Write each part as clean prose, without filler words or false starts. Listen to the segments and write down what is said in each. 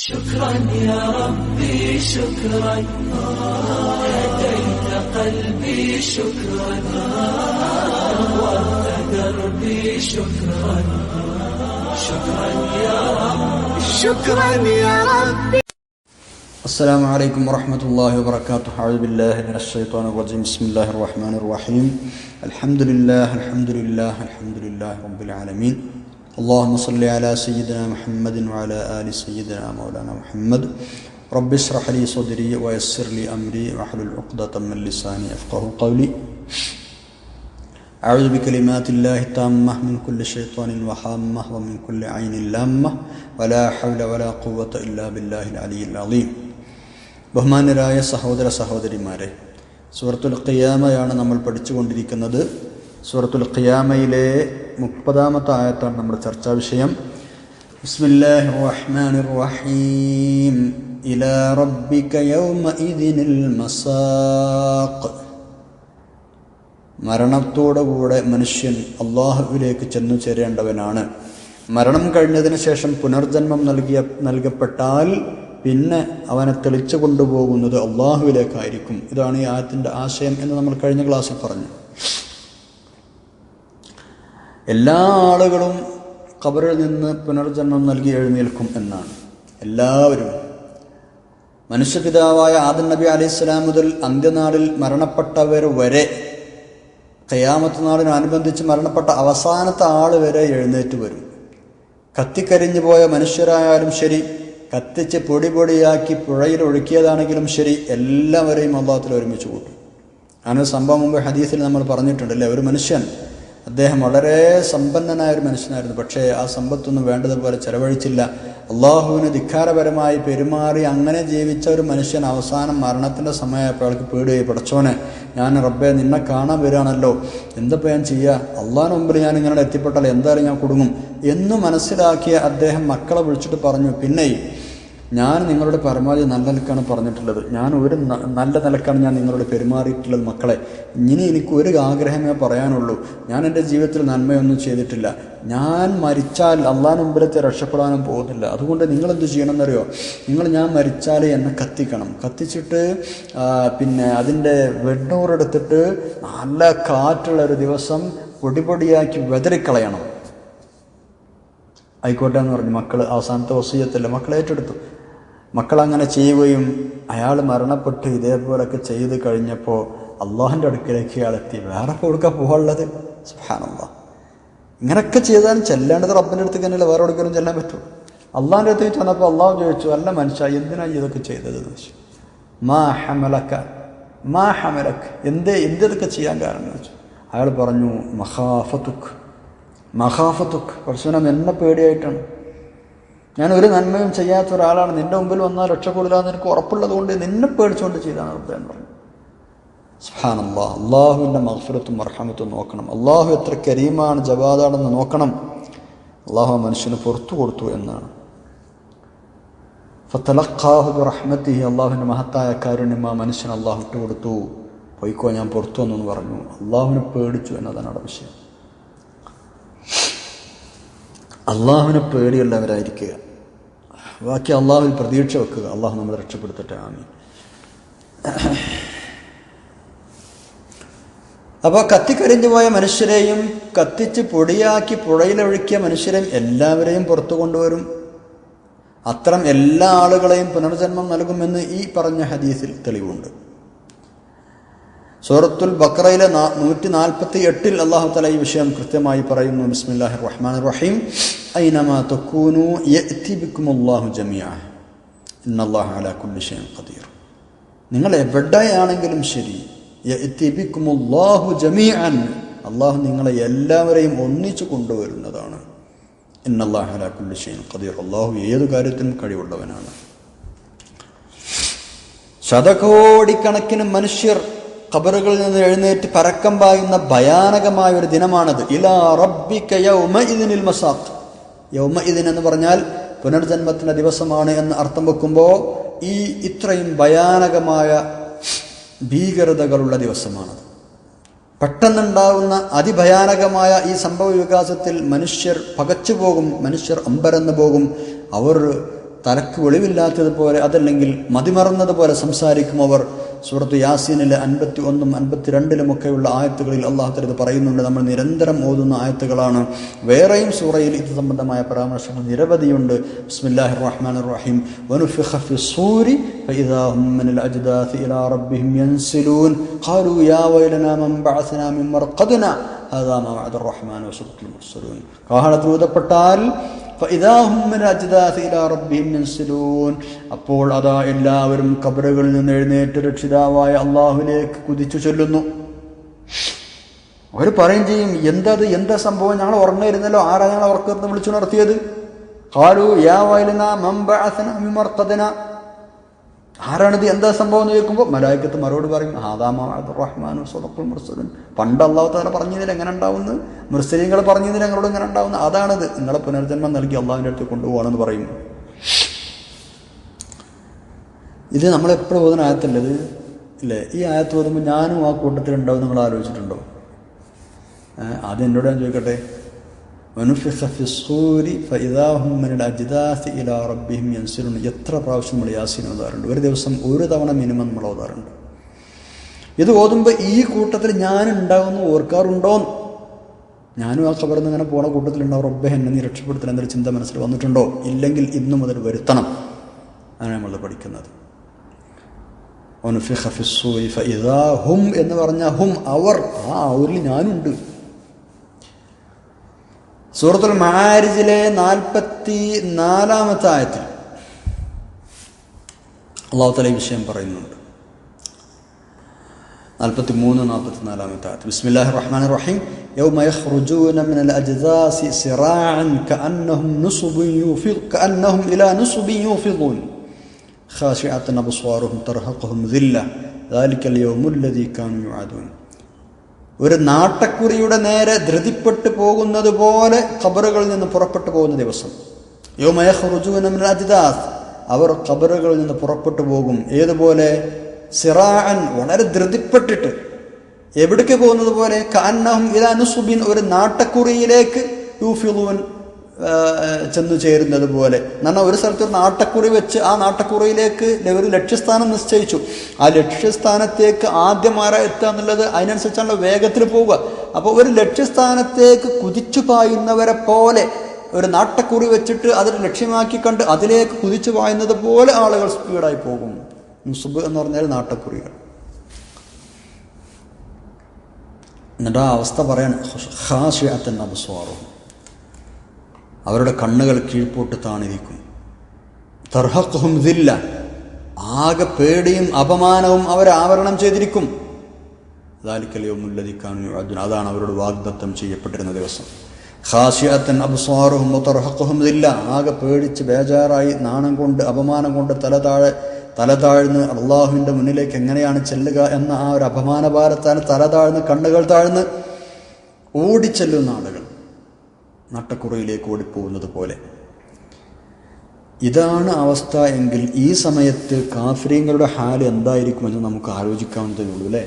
شكرا يا ربي شكرا هديت قلبي شكرا نورت دربي شكرا شكرا يا ربي شكرا يا ربي. السلام عليكم ورحمة الله وبركاته. أعوذ بالله من الشيطان الرجيم. بسم الله الرحمن الرحيم. الحمد لله الحمد لله الحمد لله رب العالمين. اللهم صل على سيدنا محمد وعلى آل سيدنا مولانا محمد. رب اشرح لي صدري ويسر لي أمري واحلل عقدة من لساني يفقهوا قولي. أعوذ بكلمات الله التامة من كل شيطان وهامة ومن كل عين لامة ولا حول ولا قوة إلا بالله العلي العظيم. ബഹുമാന്യരായ സഹോദര സഹോദരിമാരെ, സൂറത്തുൽ ഖിയാമയാണ് നമ്മൾ പഠിച്ചുകൊണ്ടിരിക്കുന്നത്. സൂറത്തുൽ ഖിയാമയിലെ 30-ാമത്തെ ആയത്താണ് നമ്മുടെ ചർച്ചാ വിഷയം. ബിസ്മില്ലാഹിർ റഹ്മാനിർ റഹീം. ഇലാ റബ്ബിക യൗമഇദിനിൽ മസാഖ്. മരണത്തോടുകൂടെ മനുഷ്യൻ അള്ളാഹുവിലേക്ക് ചെന്നു ചേരേണ്ടവനാണ്. മരണം കഴിഞ്ഞതിന് ശേഷം പുനർജന്മം നൽകപ്പെട്ടാൽ പിന്നെ അവനെ തെളിച്ചു കൊണ്ടുപോകുന്നത് അള്ളാഹുവിലേക്കായിരിക്കും. ഇതാണ് ഈ ആയത്തിൻ്റെ ആശയം എന്ന് നമ്മൾ കഴിഞ്ഞ ക്ലാസ്സിൽ പറഞ്ഞു. എല്ലാ ആളുകളും ഖബറിൽ നിന്ന് പുനർജന്മം നൽകി എഴുന്നേൽക്കും എന്നാണ്. എല്ലാവരും. മനുഷ്യപിതാവായ ആദം നബി അലൈഹിസ്സലാം മുതൽ അന്ത്യനാളിൽ മരണപ്പെട്ടവർ വരെ, ഖിയാമത്ത് നാളിനനുബന്ധിച്ച് മരണപ്പെട്ട അവസാനത്തെ ആൾ വരെ എഴുന്നേറ്റ് വരും. കത്തിക്കരിഞ്ഞു പോയ മനുഷ്യരായാലും ശരി, കത്തിച്ച് പൊടി പൊടിയാക്കി പുഴയിൽ ഒഴുക്കിയതാണെങ്കിലും ശരി, എല്ലാവരെയും അല്ലാഹുവിൽ ഒരുമിച്ച് കൂട്ടും. അങ്ങനെ സംഭവം മുമ്പ് ഹദീസിൽ നമ്മൾ പറഞ്ഞിട്ടുണ്ടല്ലേ. ഒരു മനുഷ്യൻ, അദ്ദേഹം വളരെ സമ്പന്നനായ ഒരു മനുഷ്യനായിരുന്നു. പക്ഷേ ആ സമ്പത്തൊന്നും വേണ്ടതുപോലെ ചെലവഴിച്ചില്ല. അള്ളാഹുവിന് ധിക്കാരപരമായി പെരുമാറി അങ്ങനെ ജീവിച്ച ഒരു മനുഷ്യൻ അവസാനം മരണത്തിൻ്റെ സമയമായപ്പോൾ അയാൾക്ക് പേടിയായി. പടച്ചോനെ, ഞാൻ റബ്ബെ നിന്നെ കാണാൻ വരികയാണല്ലോ, എന്തപ്പോൾ ഞാൻ ചെയ്യുക? അള്ളാഹിന് മുമ്പിൽ ഞാൻ ഇങ്ങനെ എത്തിപ്പെട്ടാൽ എന്തായാലും ഞാൻ കുടുങ്ങും എന്ന് മനസ്സിലാക്കിയ അദ്ദേഹം മക്കളെ വിളിച്ചിട്ട് പറഞ്ഞു, പിന്നെ ഞാൻ നിങ്ങളുടെ പരമാവധി നല്ല നിലക്കാണ് പറഞ്ഞിട്ടുള്ളത്, ഞാൻ ഒരു നല്ല നിലക്കാണ് ഞാൻ നിങ്ങളോട് പെരുമാറിയിട്ടുള്ളത്. മക്കളെ, ഇനി എനിക്ക് ഒരു ആഗ്രഹമേ പറയാനുള്ളൂ. ഞാൻ എൻ്റെ ജീവിതത്തിൽ നന്മയൊന്നും ചെയ്തിട്ടില്ല. ഞാൻ മരിച്ചാൽ അള്ളാഹിന് മുമ്പിലത്തെ രക്ഷപ്പെടാനും പോകുന്നില്ല. അതുകൊണ്ട് നിങ്ങളെന്ത് ചെയ്യണമെന്നറിയോ? ഞാൻ മരിച്ചാൽ എന്നെ കത്തിക്കണം. കത്തിച്ചിട്ട് പിന്നെ അതിൻ്റെ വെണ്ണൂറെടുത്തിട്ട് നല്ല കാറ്റുള്ളൊരു ദിവസം പൊടിപൊടിയാക്കി വെതറിക്കളയണം. ആയിക്കോട്ടെ എന്ന് പറഞ്ഞു. മക്കൾ അവസാനത്തെ വസിയത്തല്ല, മക്കൾ ഏറ്റെടുത്തു. മക്കളങ്ങനെ ചെയ്യുകയും അയാൾ മരണപ്പെട്ട് ഇതേപോലൊക്കെ ചെയ്ത് കഴിഞ്ഞപ്പോൾ അള്ളാഹിൻ്റെ അടുക്കിലേക്ക് അയാളെത്തി. വേറെ കൊടുക്കാൻ പോകാനുള്ളത്? സുബ്ഹാനല്ലാഹ്. ഇങ്ങനെയൊക്കെ ചെയ്താലും ചെല്ലേണ്ടത് റബ്ബിൻ്റെ അടുത്തേക്ക് തന്നെയല്ല, വേറെ കൊടുക്കാനും ചെല്ലാൻ പറ്റും. അള്ളാഹിൻ്റെ അടുത്തേക്ക് ചെന്നപ്പോൾ അള്ളാഹു ചോദിച്ചു, അല്ല മനുഷ്യ, എന്തിനാണ് ഇതൊക്കെ ചെയ്തത് എന്ന് ചോദിച്ചു. മാ ഹമലക്, എന്തൊക്കെ ചെയ്യാൻ കാരണം എന്ന് വെച്ചു. അയാൾ പറഞ്ഞു, മഖാഫത്തുക്, പരശുനം എന്നെ പേടിയായിട്ടാണ്. ഞാൻ ഒരു നന്മയും ചെയ്യാത്ത ഒരാളാണ്. നിന്റെ മുമ്പിൽ വന്നാൽ രക്ഷപ്പെടില്ലാന്ന് എനിക്ക് ഉറപ്പുള്ളത് കൊണ്ട് നിന്നെ പേടിച്ചുകൊണ്ട് ചെയ്താണ് റബ്ബേ എന്ന് പറഞ്ഞു. സുബ്ഹാനല്ലാഹ്. അള്ളാഹുവിൻ്റെ മഗ്ഫിറത്തും മർഹമത്തും നോക്കണം. അള്ളാഹു എത്ര കരീമാണ്, ജവാദാണെന്ന് നോക്കണം. അള്ളാഹു മനുഷ്യന് പുറത്തു കൊടുത്തു എന്നാണ്. ഫതലഖാഹു ബിറഹ്മതിഹി, അള്ളാഹുവിൻ്റെ മഹത്തായ കാരുണ്യം ആ മനുഷ്യൻ അള്ളാഹു ഇട്ടുകൊടുത്തു. പോയിക്കോ, ഞാൻ പുറത്തു വന്നു പറഞ്ഞു. അള്ളാഹുവിനെ പേടിച്ചു എന്നതാണ് അവിടെ വിഷയം. അള്ളാഹുവിനെ പേടിയുള്ളവരായിരിക്കുക, ബാക്കി അള്ളാഹുവിൽ പ്രതീക്ഷ വെക്കുക. അള്ളാഹു നമ്മളെ രക്ഷപ്പെടുത്തട്ടെ, ആമീൻ. അപ്പോൾ കത്തിക്കരിഞ്ഞു പോയ മനുഷ്യരെയും കത്തിച്ച് പൊടിയാക്കി പുഴയിലൊഴുക്കിയ മനുഷ്യരെയും എല്ലാവരെയും പുറത്തു കൊണ്ടുവരും. അത്തരം എല്ലാ ആളുകളെയും പുനർജന്മം നൽകുമെന്ന് ഈ പറഞ്ഞ ഹദീസിൽ തെളിവുണ്ട്. സൂറത്തുൽ ബഖറയിലെ 148 അല്ലാഹു തആല ഈ വിഷയം കൃത്യമായി പറയുന്നു. ബിസ്മില്ലാഹിർ റഹ്മാനിർ റഹീം. ഐനമാ തകൂനു യഅതി ബികുമുല്ലാഹു ജമീഅ ഇന്നല്ലാഹ അലാ കുല്ലി ഷൈഇൻ ഖദീർ. നിങ്ങൾ എവിടെയാണെങ്കിലും ശരി, യഅതി ബികുമുല്ലാഹു ജമീഅൻ, അല്ലാഹു നിങ്ങളെ എല്ലാവരെയും ഒന്നിച്ചു കൊണ്ടുവരുന്നതാണ്. ഇന്നല്ലാഹ അലാ കുല്ലി ഷൈഇൻ ഖദീർ, അല്ലാഹു ഏതു കാര്യത്തിനും കഴിവുള്ളവനാണ്. ശതകോടിക്കണക്കിന് മനുഷ്യർ ഖബറുകളിൽ നിന്ന് എഴുന്നേറ്റ് പരക്കം പായുന്ന ഭയാനകമായ ഒരു ദിനമാണത്. ഇലാ റബ്ബിക യൗമഇദിനിൽ മസാഖ്. യൗമഇദിൻ എന്ന് പറഞ്ഞാൽ പുനർജന്മത്തിൻ്റെ ദിവസമാണ് എന്ന് അർത്ഥം വെക്കുമ്പോൾ ഈ ഇത്രയും ഭയാനകമായ ഭീകരതകളുള്ള ദിവസമാണത്. പെട്ടെന്നുണ്ടാകുന്ന അതിഭയാനകമായ ഈ സംഭവ വികാസത്തിൽ മനുഷ്യർ പകച്ചുപോകും, മനുഷ്യർ അമ്പരന്ന് പോകും. അവർ തലക്ക് വെളിവില്ലാത്തതുപോലെ അതല്ലെങ്കിൽ മതിമറന്നതുപോലെ സംസാരിക്കും അവർ. സൂറത്ത് യാസീനിലെ 51 52 ആയത്തുകളിൽ അള്ളാഹു തആല ഇത് പറയുന്നുണ്ട്. നമ്മൾ നിരന്തരം ഓതുന്ന ആയത്തുകളാണ്. വേറെയും സൂറയിൽ ഇത് സംബന്ധമായ പരാമർശങ്ങൾ നിരവധിയുണ്ട്. ബിസ്മില്ലാഹിർ റഹ്മാനിർ റഹീം. വനുഫിഖ ഫിസ്സൂരി ഫഇദാ ഹും മിനൽ അജ്ദാസി ഇലാ റബ്ബിഹിം യൻസിലൂൻ ഖാലൂ യാ വൈലനാ മൻ ബഅസനാ മിൻ മർഖദിനാ ഹാദാ മാ വഅദ റഹ്മാൻ വസദഖൽ മുർസലൂൻ. കാഹളത്തിൽ ഊതപ്പെട്ടാൽ അപ്പോൾ അതാ എല്ലാവരും ഖബറുകളിൽ നിന്ന് എഴുന്നേറ്റ് രക്ഷിതാവായ അള്ളാഹുവിലേക്ക് കുതിച്ചു ചൊല്ലുന്നു. അവർ പറയും ചെയ്യും, എന്താ സംഭവം, ഞങ്ങൾ ഉറങ്ങിയിരുന്നല്ലോ, ആരാ ഞങ്ങൾ ഉറക്കത്തിന് വിളിച്ചു നടത്തിയത്? ഖാലൂ യാ വൈലനാ മൻ ബഅസനാ മിൻ മർഖദിനാ, ആരാണിത്, എന്താ സംഭവം എന്ന് ചോദിക്കുമ്പോൾ മലായിക്കത്ത് മറുപടി പറയും, ഹാദാ മാ വഅദ റഹ്മാൻ വസദഖൽ മുർസലൂൻ. പണ്ട് അള്ളാഹു തആല പറഞ്ഞതിൽ എങ്ങനെ ഉണ്ടാവുന്നത്, മുർസലീങ്ങൾ പറഞ്ഞതിൽ ഞങ്ങളോട് എങ്ങനെ ഉണ്ടാവുന്നത്, അതാണിത്, നിങ്ങളെ പുനർജന്മം നൽകി അള്ളാഹുവിൻ്റെ അടുത്ത് കൊണ്ടുപോകണമെന്ന് പറയും. ഇത് നമ്മളെപ്പോഴും ഓതുന്ന ആയത്തല്ലത് ഇല്ലേ? ഈ ആയത്ത് ഓതുമ്പോൾ ഞാനും ആ കൂട്ടത്തിലുണ്ടാവും, നിങ്ങൾ ആലോചിച്ചിട്ടുണ്ടോ? ആദ്യം എന്നോട് ഞാൻ ചോദിക്കട്ടെ. എത്ര പ്രാവശ്യം നമ്മൾ യാസീൻ ഓതാറുണ്ട്? ഒരു ദിവസം ഒരു തവണ മിനിമം നമ്മൾ ഓതാറുണ്ട്. ഇത് ഓതുമ്പോൾ ഈ കൂട്ടത്തിൽ ഞാൻ ഉണ്ടാവുമെന്ന് ഓർക്കാറുണ്ടോ? ഞാനും ആ ഖബറിൽ നിന്ന് ഇങ്ങനെ പോണ കൂട്ടത്തിലുണ്ടാവും. റബ്ബേ എന്നെ നീ രക്ഷപ്പെടുത്തണം എന്നൊരു ചിന്ത മനസ്സിൽ വന്നിട്ടുണ്ടോ? ഇല്ലെങ്കിൽ ഇന്നു മുതൽ വരുത്തണം. അങ്ങനെ നമ്മൾ പഠിക്കുന്നത്. ഹും എന്ന് പറഞ്ഞാൽ ഹും അവർ, ആ അവരിൽ ഞാനുണ്ട്. സൂറത്തുൽ മആരിജിലെ 44 ആയത്തിൽ അല്ലാഹു തആല ഈ വിഷയം പറയുന്നുണ്ട്. 43-44 ആയത്ത്. ബിസ്മില്ലാഹിർ റഹ്മാനിർ റഹീം. യൗമ യഖ്റുജൂന മിനൽ അജ്ദാസി സിറാഅൻ കഅന്നഹും ഇലാ നുസ്ബിൻ യൂഫിദൂൻ ഖാശിഅത്തൻ അബ്സ്വാറുഹും തർഹഖുഹും ദില്ല ദാലിക്കൽ യൗമുൽ ലദീ കാനൂ യുഅദൂൻ. ഒരു നാട്ടക്കുറിയുടെ നേരെ ധൃതിപ്പെട്ടു പോകുന്നത് പോലെ ഖബറുകളിൽ നിന്ന് പുറപ്പെട്ടു പോകുന്ന ദിവസം. യൗമ യഖ്റുജൂന മിനൽ അജ്ദാസ്, അവർ ഖബറുകളിൽ നിന്ന് പുറപ്പെട്ടു പോകും. ഏതുപോലെ? സിറാഅൻ, വളരെ ധൃതിപ്പെട്ടിട്ട്. എവിടേക്ക് പോകുന്നത് പോലെ? കഅന്നഹും ഇലാ നുസ്ബിൻ, ഒരു നാട്ടക്കുറിയിലേക്ക് യൂഫിദൂൻ, ചെന്നു ചേരുന്നത് പോലെ. എന്നാൽ ഒരു സ്ഥലത്ത് ഒരു നാട്ടക്കുറി വെച്ച് ആ നാട്ടക്കുറിയിലേക്ക് ഒരു ലക്ഷ്യസ്ഥാനം നിശ്ചയിച്ചു. ആ ലക്ഷ്യസ്ഥാനത്തേക്ക് ആദ്യം ആരാ എത്തുക എന്നുള്ളത് അതിനനുസരിച്ചാണല്ലോ വേഗത്തിൽ പോവുക. അപ്പോൾ ഒരു ലക്ഷ്യസ്ഥാനത്തേക്ക് കുതിച്ചു പായുന്നവരെ പോലെ ഒരു നാട്ടക്കുറി വെച്ചിട്ട് അതിൽ ലക്ഷ്യമാക്കി കണ്ട് അതിലേക്ക് കുതിച്ചു പായുന്നത് പോലെ ആളുകൾ സ്പീഡായി പോകും. നുസ്ബ് എന്ന് പറഞ്ഞാൽ നാട്ടക്കുറികൾ. എന്നിട്ട് ആ അവസ്ഥ പറയാൻ ഖാശിഅത്തൻ അബ്സ്വാറുഹും, അവരുടെ കണ്ണുകൾ കീഴ്പോട്ട് താണിരിക്കും. തർഹഖുഹും ദില്ല, ആകെ പേടിയും അപമാനവും അവരെ ആവരണം ചെയ്തിരിക്കും. ദാലിക്കൽ യൗമുൽ ലദീ കാനൂ യുഅദൂൻ, അതാണ് അവരോട് വാഗ്ദത്തം ചെയ്യപ്പെട്ടിരുന്ന ദിവസം. ഖാശിഅത്തൻ അബ്സ്വാറുഹും വതർഹഖുഹും ദില്ല, ആകെ പേടിച്ച് ബേജാറായി നാണം കൊണ്ട് അപമാനം കൊണ്ട് തല താഴ്ന്ന് അള്ളാഹുവിൻ്റെ മുന്നിലേക്ക് എങ്ങനെയാണ് ചെല്ലുക എന്ന ആ ഒരു അപമാനഭാരത്താൽ തല താഴ്ന്ന് കണ്ണുകൾ താഴ്ന്ന് ഓടിച്ചെല്ലുന്ന ആളുകൾ നട്ടക്കുറയിലേക്ക് ഓടിപ്പോകുന്നത് പോലെ. ഇതാണ് അവസ്ഥ എങ്കിൽ ഈ സമയത്ത് കാഫിരീങ്ങളുടെ ഹാല് എന്തായിരിക്കുമെന്ന് നമുക്ക് ആലോചിക്കാവുന്നതേ ഉള്ളൂ അല്ലേ?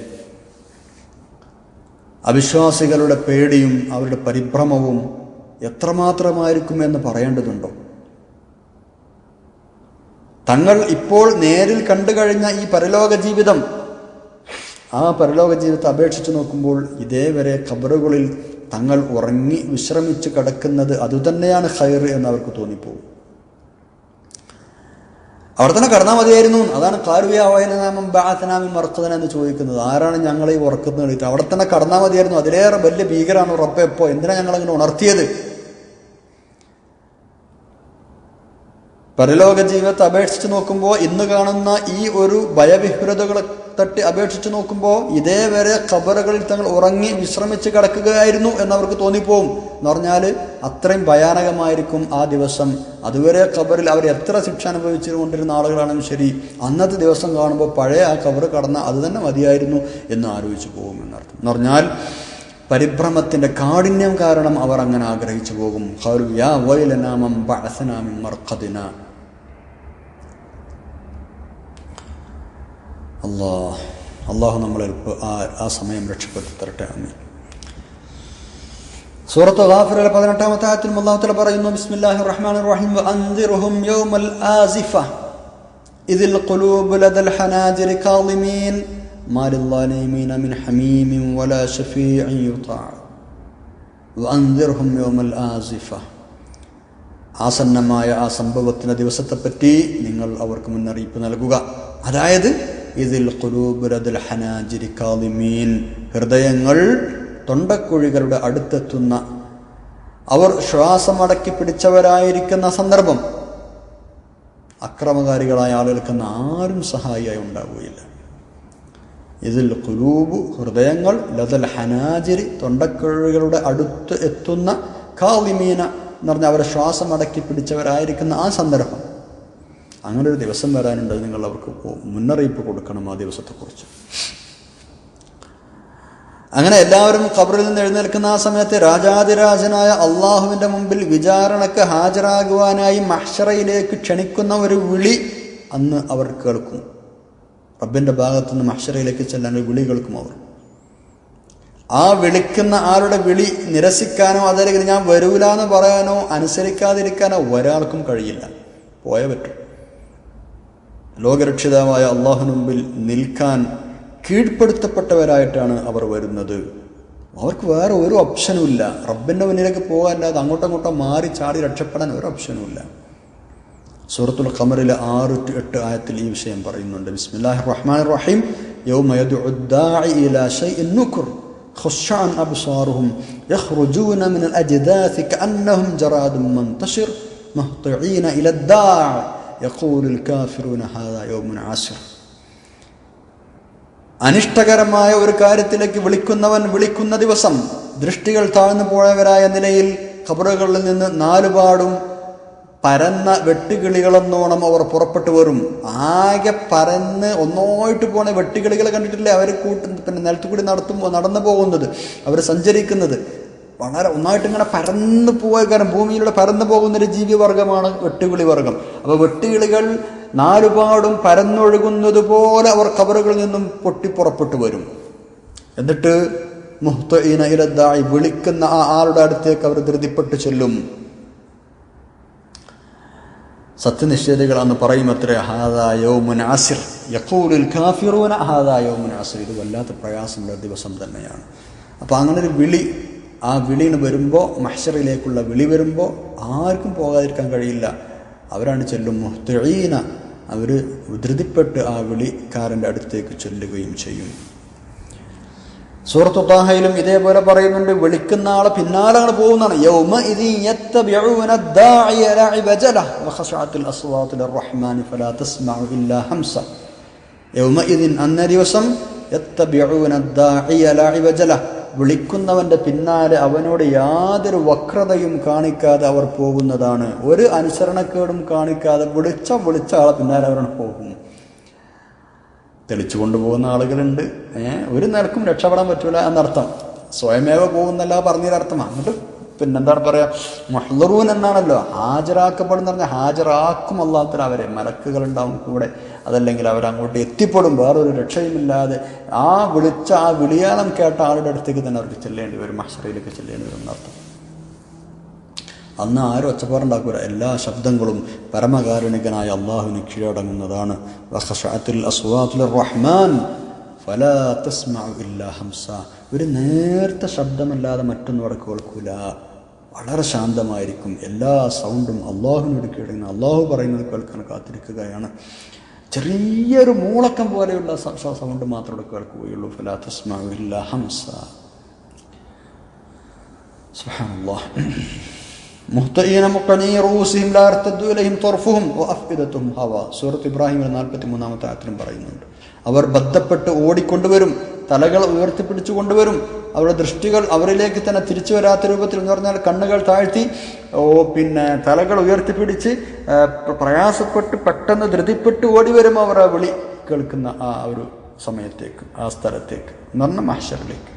അവിശ്വാസികളുടെ പേടിയും അവരുടെ പരിഭ്രമവും എത്രമാത്രമായിരിക്കും എന്ന് പറയേണ്ടതുണ്ടോ? തങ്ങൾ ഇപ്പോൾ നേരിൽ കണ്ടു കഴിഞ്ഞ ഈ പരലോക ജീവിതം, ആ പരലോക ജീവിതത്തെ അപേക്ഷിച്ച് നോക്കുമ്പോൾ ഇതേവരെ ഖബറുകളിൽ തങ്ങൾ ഉറങ്ങി വിശ്രമിച്ച് കിടക്കുന്നത് അതുതന്നെയാണ് ഖൈർ എന്ന് അവർക്ക് തോന്നിപ്പോകും. അവിടെ തന്നെ കടന്നാൽ മതിയായിരുന്നു. അതാണ് കാരുവ്യാവയനാമം ബാഅത്നാമിൻ മർഖദന എന്ന് ചോദിക്കുന്നത്. ആരാണ് ഞങ്ങളെ ഈ ഉറക്കത്തിന് വേണ്ടിയിട്ട്? അവിടെ തന്നെ കടന്നാൽ മതിയായിരുന്നു. അതിലേറെ വലിയ ഭീകരാണ് റബ്ബെ, എപ്പോ എന്തിനാ ഞങ്ങളങ്ങനെ ഉണർത്തിയത്? പരലോക ജീവിതത്തെ അപേക്ഷിച്ച് നോക്കുമ്പോൾ ഇന്ന് കാണുന്ന ഈ ഒരു ഭയവിഹ്വലതകളെ തട്ടി അപേക്ഷിച്ച് നോക്കുമ്പോൾ ഇതേവരെ ഖബറുകളിൽ തങ്ങൾ ഉറങ്ങി വിശ്രമിച്ച് കിടക്കുകയായിരുന്നു എന്നവർക്ക് തോന്നിപ്പോവും. എന്ന് പറഞ്ഞാൽ അത്രയും ഭയാനകമായിരിക്കും ആ ദിവസം. അതുവരെ ഖബറിൽ അവർ എത്ര ശിക്ഷ അനുഭവിച്ചുകൊണ്ടിരുന്ന ആളുകളാണെങ്കിലും ശരി, അന്നത്തെ ദിവസം കാണുമ്പോൾ പഴയ ആ ഖബർ കടന്ന അത് തന്നെ മതിയായിരുന്നു എന്ന് ആലോചിച്ചു പോകും എന്നർത്ഥം. എന്ന് പറഞ്ഞാൽ പരിഭ്രമത്തിൻ്റെ കാഠിന്യം കാരണം അവർ അങ്ങനെ ആഗ്രഹിച്ചു പോകും. ഖാലൂ യാ വൈലനാ മൻ ബഅസനാ മിൻ മർഖദിനാ. അള്ളാഹു നമ്മളെ ആ സമയം രക്ഷപ്പെടുത്തി തരട്ടെ. ആമീൻ. സൂറത്ത് ഗാഫിറിലെ 18-ാമത്തെ ആയത്തിൽ അല്ലാഹു തആല പറയുന്നു, ബിസ്മില്ലാഹിർ റഹ്മാനിർ റഹീം, വഅൻദിർഹും യൗമൽ ആസിഫ ഇദിൽ ഖുലൂബു ലദൽ ഹനാജിരി കാളിമീൻ മാ ലിൽളാലിമീന മിൻ ഹമീമിൻ വലാ ശഫീഇൻ യുതാഅ. വഅൻദിർഹും യൗമൽ ആസിഫ, ആസന്നമായ ആ സംഭവത്തിന്റെ ദിവസത്തെപ്പറ്റി നിങ്ങൾ അവർക്ക് മുന്നറിയിപ്പ് നൽകുക. അതായത് ഇദിൽ ഖുലൂബു ലദൽ ഹനാജിരി കാളിമീൻ, ഹൃദയങ്ങൾ തൊണ്ടക്കുഴികളുടെ അടുത്തെത്തുന്ന, അവർ ശ്വാസമടക്കി പിടിച്ചവരായിരിക്കുന്ന സന്ദർഭം. അക്രമകാരികളായ ആളുകൾക്ക് ആരും സഹായിയായി ഉണ്ടാവുകയില്ല. ഇതിൽ ഖുലൂബ്, ഹൃദയങ്ങൾ, ലദൽ ഹനാജിരി, തൊണ്ടക്കുഴികളുടെ അടുത്ത് എത്തുന്ന, കാളിമീന എന്ന് പറഞ്ഞാൽ അവരെ ശ്വാസമടക്കി പിടിച്ചവരായിരിക്കുന്ന ആ സന്ദർഭം. അങ്ങനെ ഒരു ദിവസം വരാനുണ്ട്. നിങ്ങൾ അവർക്ക് മുന്നറിയിപ്പ് കൊടുക്കണം ആ ദിവസത്തെക്കുറിച്ച്. അങ്ങനെ എല്ലാവരും ഖബറിൽ നിന്ന് എഴുന്നേൽക്കുന്ന ആ സമയത്ത് രാജാതിരാജനായ അള്ളാഹുവിൻ്റെ മുമ്പിൽ വിചാരണക്ക് ഹാജരാകുവാനായി മഹ്ശറയിലേക്ക് ക്ഷണിക്കുന്ന ഒരു വിളി അന്ന് അവർ കേൾക്കും. റബ്ബിൻ്റെ ഭാഗത്തുനിന്ന് മഹ്ശറയിലേക്ക് ചെല്ലാൻ ഒരു വിളി കേൾക്കും അവർ. ആ വിളിക്കുന്ന ആളുടെ വിളി നിരസിക്കാനോ അതല്ലെങ്കിൽ ഞാൻ വരൂല എന്ന് പറയാനോ അനുസരിക്കാതിരിക്കാനോ ഒരാൾക്കും കഴിയില്ല. പോയേ പറ്റും. ലോകരക്ഷിതാവായ അള്ളാഹുവിന് മുമ്പിൽ നിൽക്കാൻ കീഴ്പ്പെടുത്തപ്പെട്ടവരായിട്ടാണ് അവർ വരുന്നത്. അവർക്ക് വേറെ ഒരു ഓപ്ഷനും ഇല്ല. റബ്ബിൻ്റെ മുന്നിലേക്ക് പോകാനല്ലാതെ അങ്ങോട്ടോ മാറി ചാടി രക്ഷപ്പെടാൻ ഒരു ഓപ്ഷനും ഇല്ല. സൂറത്തുൽ ഖമറിലെ 6-8 ആയത്തിൽ ഈ വിഷയം പറയുന്നുണ്ട്. ബിസ്മില്ലാഹിർ റഹ്മാനിർ റഹീം, യൗമ യദ്ഉ ദാഇ ഇലാ ശൈഇൻ നുക്ർ ഖുശ്ശഅൻ അബ്സാറുഹും യഖ്റുജൂന മിനൽ അജ്ദാഥി കഅന്നഹും ജറാദും മുൻതശിർ മുഹ്തിഈന ഇലാ ദാഇ യഖൂലുൽ കാഫിറൂന ഹാദാ യൗമുൻ ആസിർ. അനിഷ്ടകരമായ ഒരു കാര്യത്തിലേക്ക് വിളിക്കുന്നവൻ വിളിക്കുന്ന ദിവസം ദൃഷ്ടികൾ താഴ്ന്നു പോയവരായ നിലയിൽ ഖബറുകളിൽ നിന്ന് നാലുപാടും പരന്ന വെട്ടുകിളികളെന്നോണം അവർ പുറപ്പെട്ടു വരും. ആകെ പരന്ന് ഒന്നായിട്ട് പോണ വെട്ടുകിളികളെ കണ്ടിട്ടില്ലേ അവർ നിലത്തുകൂടി നടന്നു പോകുന്നത്, അവർ സഞ്ചരിക്കുന്നത് വളരെ ഒന്നായിട്ട് ഇങ്ങനെ പരന്നു പോയ കാരണം ഭൂമിയിലൂടെ പരന്നു പോകുന്നൊരു ജീവിവർഗമാണ് വെട്ടുകിളി വർഗം. അപ്പോൾ വെട്ടുകിളികൾ നാലുപാടും പരന്നൊഴുകുന്നത് പോലെ അവർ ഖബറുകളിൽ നിന്നും പൊട്ടിപ്പുറപ്പെട്ടു വരും. എന്നിട്ട് മുഹ്തഈന ഇല ദാഇ, വിളിക്കുന്ന ആ ആളുടെ അടുത്തേക്ക് അവർ ധൃതിപ്പെട്ട് ചെല്ലും. സത്യനിഷേധികൾ അന്ന് പറയും അത്രേ, ഹാദാ യൗമുൻ ആസിർ യഖൂലുൽ കാഫിറൂന ഹാദാ യൗമുൻ ആസിർ, ഇത് വല്ലാത്ത പ്രയാസമുള്ള ദിവസം തന്നെയാണ്. അപ്പോൾ അങ്ങനെ ഒരു വിളി, ആ വിളിന് വരുമ്പോൾ, മഹ്ശറിലേക്കുള്ള വിളി വരുമ്പോൾ ആർക്കും പോകാതിരിക്കാൻ കഴിയില്ല. അവരാണ് ചെല്ലും മുഹ്തഈന, അവർ ധൃതിപ്പെട്ട് ആ വിളിക്കാരൻ്റെ അടുത്തേക്ക് ചെല്ലുകയും ചെയ്യും. സൂറത്തു ത്വാഹയിലും ഇതേപോലെ പറയുന്നുണ്ട്, വിളിക്കുന്ന ആളെ പിന്നാലെ പോകുന്നതാണ്. യൗമഇദി യത്തബിഊന ദാഇയ ലഇബ ജല വഖശഅത്തിൽ അസ്വാതു ലിർറഹ്മാനി ഫലാ തസ്മഉ ഇല്ലാ ഹംസ. യൗമഇദിൻ, അന്ന ദിവസം, യത്തബിഊന ദാഇയ ലഇബ ജല, വിളിക്കുന്നവൻ്റെ പിന്നാലെ അവനോട് യാതൊരു വക്രതയും കാണിക്കാതെ അവർ പോകുന്നതാണ്. ഒരു അനുസരണക്കേടും കാണിക്കാതെ വിളിച്ച ആളെ പിന്നാലെ അവരാണ് പോകും. തെളിച്ചു കൊണ്ടുപോകുന്ന ആളുകളുണ്ട്. ഒരു നിലക്കും രക്ഷപ്പെടാൻ പറ്റൂല എന്നർത്ഥം. സ്വയമേവ പോകുന്നല്ല പറഞ്ഞൊരർത്ഥം. എന്നിട്ട് പിന്നെന്താണ് പറയുക, മുഹ്ളറൂൻ എന്നാണല്ലോ, ഹാജരാക്കപ്പെടുന്ന പറഞ്ഞാൽ ഹാജരാക്കും അല്ലാത്ത അവരെ. മലക്കുകളുണ്ടാവും കൂടെ, അതല്ലെങ്കിൽ അവരങ്ങോട്ട് എത്തിപ്പെടും വേറൊരു രക്ഷയുമില്ലാതെ. ആ വിളിയാളം കേട്ട ആളുടെ അടുത്തേക്ക് തന്നെ അവർക്ക് ചെല്ലേണ്ടി വരും, മഹ്ശറിലേക്ക് ചെല്ലേണ്ടി വരും എന്നർത്ഥം. അന്ന് ആരും ഒച്ചപ്പാടുണ്ടാക്കൂല. എല്ലാ ശബ്ദങ്ങളും പരമകാരുണികനായ അള്ളാഹുവിന് കീഴടങ്ങുന്നതാണ്. വഖശഅത്തിൽ അസ്വാതു ലിർറഹ്മാൻ ഫലാ തസ്മഉ ഇല്ലാ ഹംസ, ഒരു നേർത്ത ശബ്ദമല്ലാതെ മറ്റൊന്നും അവിടെ കേൾക്കൂല. വളരെ ശാന്തമായിരിക്കും. എല്ലാ സൗണ്ടും അള്ളാഹുവിനോട് കീഴടങ്ങുന്ന, അള്ളാഹു പറയുന്നത് കേൾക്കാൻ കാത്തിരിക്കുകയാണ്. ചെറിയൊരു മൂളക്കം പോലെയുള്ള സൗണ്ട് മാത്രമേ കേൾക്കുകയുള്ളൂ. ഫലാ തസ്മഉ ഇല്ലാ ഹംസ. സുബ്ഹാനല്ലാഹ്. മുഹ്തഈന മുഖ്നിഈ റൂസിഹിം ലാ യർതദ്ദു ഇലൈഹിം ത്വർഫുഹും വഅഫ്ഇദതുഹും ഹവാ. സൂറത്ത് ഇബ്രാഹിമിലെ 43-ാമത്തെ ആയത്തിലും പറയുന്നുണ്ട്. അവർ ബദ്ധപ്പെട്ട് ഓടിക്കൊണ്ടുവരും, തലകൾ ഉയർത്തിപ്പിടിച്ചു കൊണ്ടുവരും. അവരുടെ ദൃഷ്ടികൾ അവരിലേക്ക് തന്നെ തിരിച്ചു വരാത്ത രൂപത്തിൽ, എന്ന് പറഞ്ഞാൽ കണ്ണുകൾ താഴ്ത്തി തലകൾ ഉയർത്തിപ്പിടിച്ച് പ്രയാസപ്പെട്ട് പെട്ടെന്ന് ധൃതിപ്പെട്ട് ഓടി വരും അവർ ആ വിളി കേൾക്കുന്ന ആ ഒരു സമയത്തേക്ക്, ആ സ്ഥലത്തേക്ക്, എന്ന് പറഞ്ഞാൽ മഹ്ശറിലേക്ക്.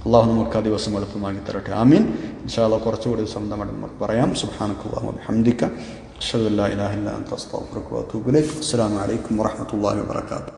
അള്ളാഹു നമുക്ക് ആ ദിവസം എളുപ്പമാക്കി തരട്ടെ. ആമീൻ. ഇൻഷാ അല്ലാഹ് കുറച്ചുകൂടി സ്വന്തമായിട്ട് നമുക്ക് പറയാം. സുബ്ഹാനക്കല്ലാഹു വബിഹംദിക അശ്ഹദു അല്ലാ ഇലാഹ ഇല്ലാ അൻത അസ്തഗ്ഫിറുക വഅതൂബു ഇലൈക്. അസ്സലാമു അലൈക്കും വറഹ്മത്തുള്ളാഹി വബറകാതുഹു.